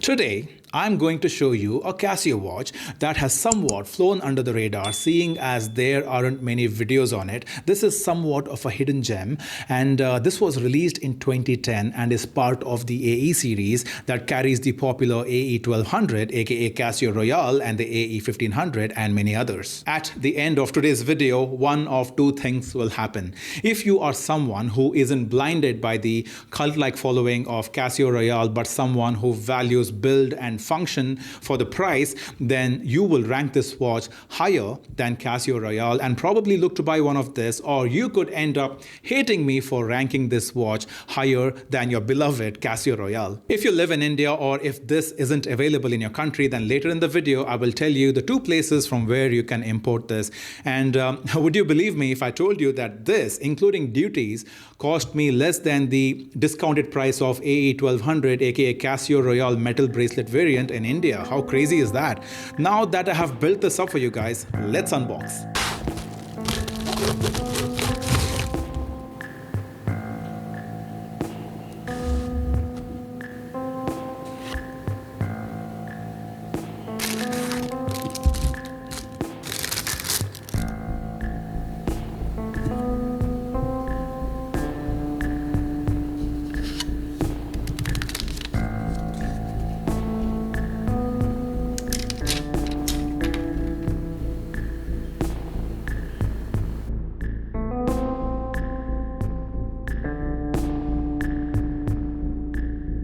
Today, I'm going to show you a Casio watch that has somewhat flown under the radar, seeing as there aren't many videos on it. This is somewhat of a hidden gem, and this was released in 2010 and is part of the AE series that carries the popular AE-1200, aka Casio Royale, and the AE-1500 and many others. At the end of today's video, one of two things will happen. If you are someone who isn't blinded by the cult-like following of Casio Royale, but someone who values build and function for the price, then you will rank this watch higher than Casio Royale and probably look to buy one of this, or you could end up hating me for ranking this watch higher than your beloved Casio Royale. If you live in India, or if this isn't available in your country, then later in the video I will tell you the two places from where you can import this. And would you believe me if I told you that this, including duties, cost me less than the discounted price of AE-1200, aka Casio Royale metal bracelet variant in India? How crazy is that? Now that I have built this up for you guys, let's unbox.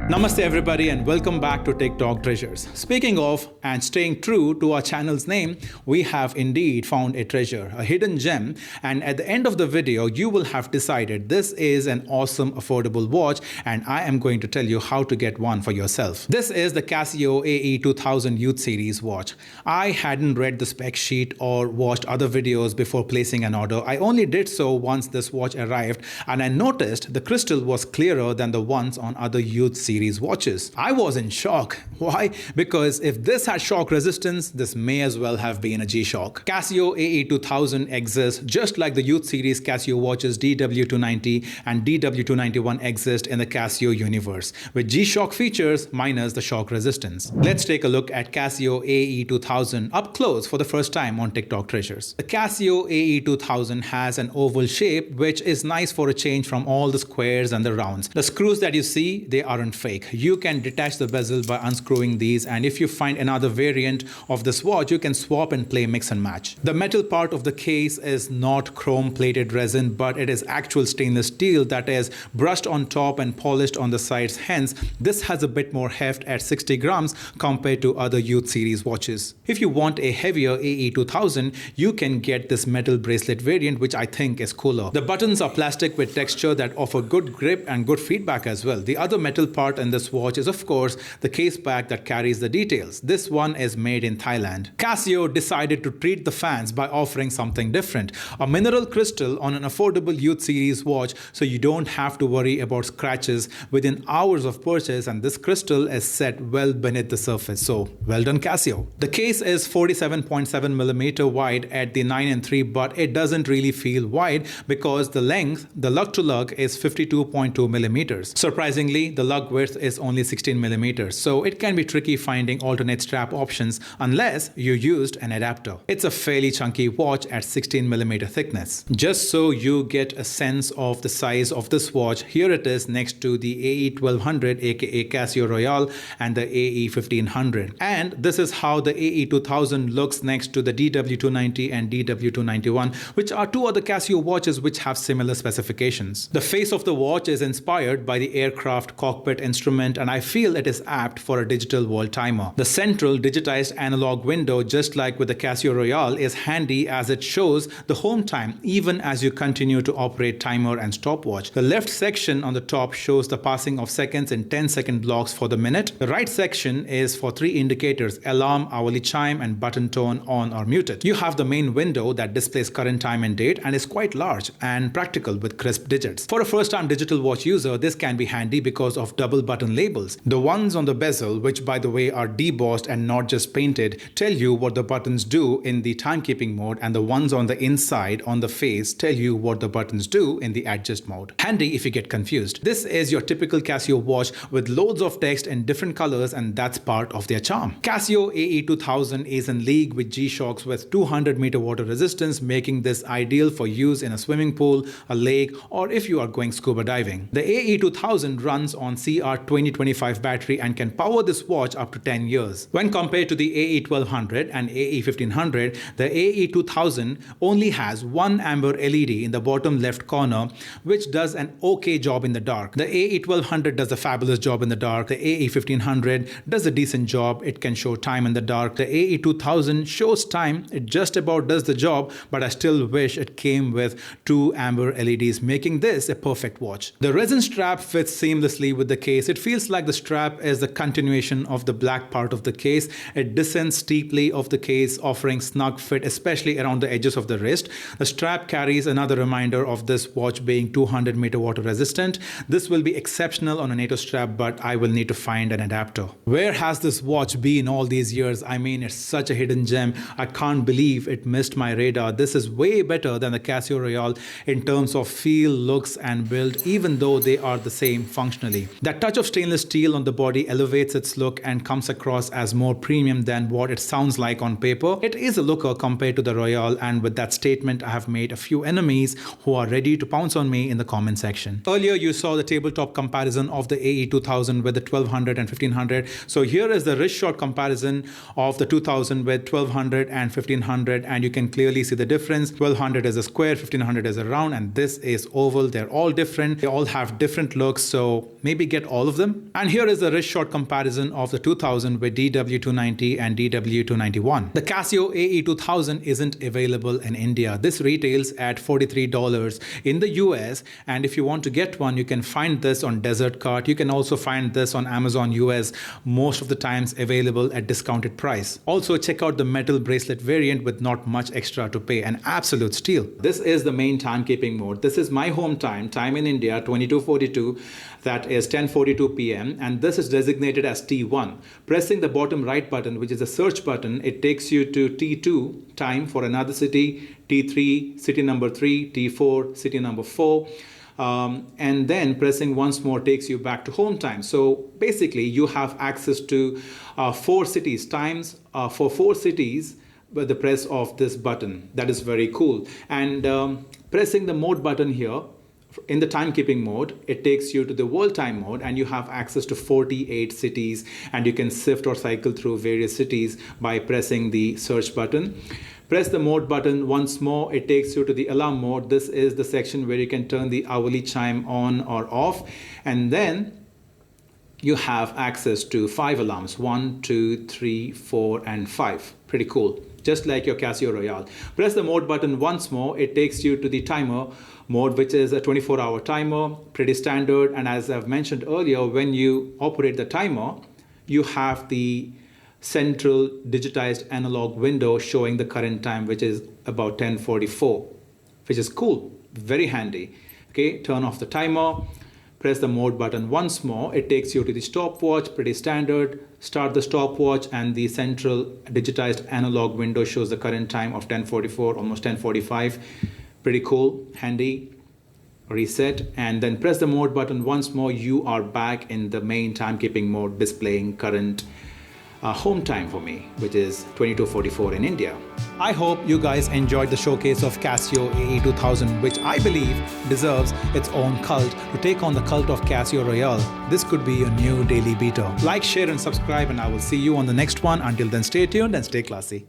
Namaste everybody and welcome back to TikTok Treasures. Speaking of and staying true to our channel's name, we have indeed found a treasure, a hidden gem, and at the end of the video you will have decided this is an awesome affordable watch, and I am going to tell you how to get one for yourself. This is the Casio AE-1200 Youth Series watch. I hadn't read the spec sheet or watched other videos before placing an order. I only did so once this watch arrived, and I noticed the crystal was clearer than the ones on other Youth Series watches. I was in shock. Why? Because if this had shock resistance, this may as well have been a G-Shock. Casio AE-1200 exists just like the Youth Series Casio watches DW290 and DW291 exist in the Casio universe, with G-Shock features minus the shock resistance. Let's take a look at Casio AE-1200 up close for the first time on TikTok Treasures. The Casio AE-1200 has an oval shape, which is nice for a change from all the squares and the rounds. The screws that you see, they aren't fake. You can detach the bezel by unscrewing these, and if you find another variant of this watch, you can swap and play mix and match. The metal part of the case is not chrome plated resin, but it is actual stainless steel that is brushed on top and polished on the sides. Hence, this has a bit more heft at 60 grams compared to other Youth Series watches. If you want a heavier AE-1200, you can get this metal bracelet variant, which I think is cooler. The buttons are plastic with texture that offer good grip and good feedback as well. The other metal part in this watch is of course the case back that carries the details. This one is made in Thailand. Casio decided to treat the fans by offering something different, a mineral crystal on an affordable Youth Series watch, so you don't have to worry about scratches within hours of purchase, and this crystal is set well beneath the surface. So well done, Casio. The case is 47.7mm wide at the 9 3, but it doesn't really feel wide because the length, the lug to lug, is 52.2mm. Surprisingly, the lug width is only 16mm, so it can be tricky finding alternate strap options unless you used an adapter. It's a fairly chunky watch at 16mm thickness. Just so you get a sense of the size of this watch, here it is next to the AE-1200, aka Casio Royale, and the AE-1500. And this is how the AE-1200 looks next to the DW290 and DW291, which are two other Casio watches which have similar specifications. The face of the watch is inspired by the aircraft cockpit instrument, and I feel it is apt for a digital wall timer. The central digitized analog window, just like with the Casio Royale, is handy as it shows the home time even as you continue to operate timer and stopwatch. The left section on the top shows the passing of seconds in 10-second blocks for the minute. The right section is for three indicators: alarm, hourly chime, and button tone on or muted. You have the main window that displays current time and date and is quite large and practical with crisp digits. For a first-time digital watch user, this can be handy because of double button button labels. The ones on the bezel, which by the way are debossed and not just painted, tell you what the buttons do in the timekeeping mode, and the ones on the inside on the face tell you what the buttons do in the adjust mode. Handy if you get confused. This is your typical Casio watch with loads of text in different colors, and that's part of their charm. Casio AE-1200 is in league with G-Shocks with 200-meter water resistance, making this ideal for use in a swimming pool, a lake, or if you are going scuba diving. The AE-1200 runs on CR2025 battery and can power this watch up to 10 years. When compared to the AE-1200 and AE-1500, the AE-1200 only has one amber LED in the bottom left corner, which does an okay job in the dark. The AE-1200 does a fabulous job in the dark. The AE-1500 does a decent job. It can show time in the dark. The AE-1200 shows time. It just about does the job, but I still wish it came with two amber LEDs, making this a perfect watch. The resin strap fits seamlessly with the case. It feels like the strap is the continuation of the black part of the case. It descends steeply off the case, offering snug fit, especially around the edges of the wrist. The strap carries another reminder of this watch being 200-meter water resistant. This will be exceptional on a NATO strap, but I will need to find an adapter. Where has this watch been all these years? I mean, it's such a hidden gem. I can't believe it missed my radar. This is way better than the Casio Royale in terms of feel, looks, and build, even though they are the same functionally. That touch of stainless steel on the body elevates its look and comes across as more premium than what it sounds like on paper. It is a looker compared to the Royale, and with that statement, I have made a few enemies who are ready to pounce on me in the comment section. Earlier, you saw the tabletop comparison of the AE-1200 with the 1200 and 1500. So here is the wrist shot comparison of the 2000 with 1200 and 1500, and you can clearly see the difference. 1200 is a square, 1500 is a round, and this is oval. They're all different. They all have different looks, so maybe get all of them. And here is the wrist shot comparison of the 2000 with DW290 and DW291. The Casio AE-1200 isn't available in India. This retails at $43 in the US, and if you want to get one, you can find this on Desertcart. You can also find this on Amazon US, most of the times available at discounted price. Also, check out the metal bracelet variant with not much extra to pay, an absolute steal. This is the main timekeeping mode. This is my home time in India, 22:42. That is 10:42 p.m. and this is designated as T1. Pressing the bottom right button, which is a search button, it takes you to T2, time for another city, T3, city number 3, T4, city number 4. And then pressing once more takes you back to home time. So basically you have access to 4 cities times for 4 cities with the press of this button. That is very cool. And pressing the mode button here in the timekeeping mode, it takes you to the world time mode, and you have access to 48 cities, and you can sift or cycle through various cities by pressing the search button. Press the mode button once more, it takes you to the alarm mode. This is the section where you can turn the hourly chime on or off, and then you have access to 5 alarms, 1, 2, 3, 4, and 5. Pretty cool, just like your Casio Royale. Press the mode button once more, it takes you to the timer mode, which is a 24-hour timer, pretty standard. And as I've mentioned earlier, when you operate the timer, you have the central digitized analog window showing the current time, which is about 10:44, which is cool, very handy. Okay, turn off the timer, press the mode button once more, it takes you to the stopwatch, pretty standard. Start the stopwatch and the central digitized analog window shows the current time of 10:44, almost 10:45. Pretty cool, handy. Reset, and then press the mode button once more. You are back in the main timekeeping mode, displaying current home time for me, which is 22:44 in India. I hope you guys enjoyed the showcase of Casio AE-1200, which I believe deserves its own cult to take on the cult of Casio Royale. This could be your new daily beater. Like, share, and subscribe, and I will see you on the next one. Until then, stay tuned and stay classy.